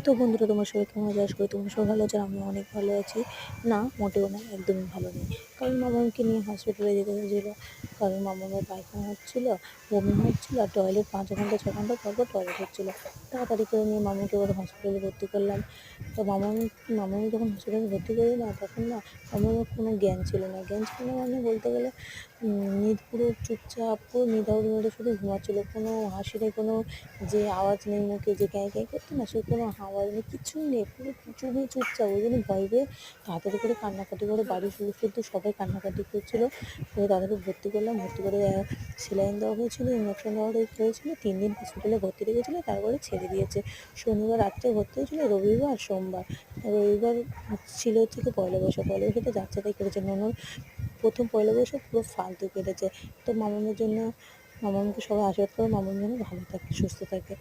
তো বন্ধুরা, তোমার সবাই কেমন আছে? আশা করি তোমরা সবাই ভালো আছো। আমি অনেক ভালো আছি। না, মোটেও না, একদমই ভালো নেই। কারণ মামাকে নিয়ে হসপিটালে যেতে হয়েছিল। কারণ মামার পায়খানা হচ্ছিল, বমি হচ্ছিল, আর টয়লেট 5 ঘন্টা 6 ঘন্টা পর পর টয়লেট হচ্ছিল। তাড়াতাড়ি করে নিয়ে মামাকে এবার হসপিটালে ভর্তি করলাম। তো মামাকে যখন হসপিটালে ভর্তি করি না, তখন না মামার কোনো জ্ঞান ছিল না। মানে বলতে গেলে পুরো চুপচাপ, পুরো নিদারুণ মেরে শুধু ঘুমাচ্ছিল। কোনো হাসি নেই, কোনো যে আওয়াজ নেই মুখে, যে ক্যাঁ ক্যাঁ করতো না, সে কোনো আওয়াজ নেই, কিছুই নেই, পুরো চুপচাপ। ওই জন্য ভয় পেয়ে তাড়াতাড়ি করে কান্নাকাটি করে, বাড়ির শুধু সবাই কান্নাকাটি করছিলো। করে তাদেরকে ভর্তি করলাম। ভর্তি করে সেলাইন দেওয়া হয়েছিল, ইঞ্জেকশন দেওয়া হয়েছিল। 3 দিন হসপিটালে ভর্তি রেখেছিলো, তারপরে ছেড়ে দিয়েছে। শনিবার রাত্রে ভর্তি হয়েছিল, রবিবার সোমবার। রবিবার ছিল হচ্ছে কি পয়লা বৈশাখ। পয়লা বৈশাখে যাচ্ছে তাই কেটেছে। ননর প্রথম পয়লা বৈশাখ পুরো ফালতু কেটেছে। তো মামামের জন্য, মামামকে সবাই আশীর্বাদ করে মামাম যেন ভালো থাকে, সুস্থ থাকে।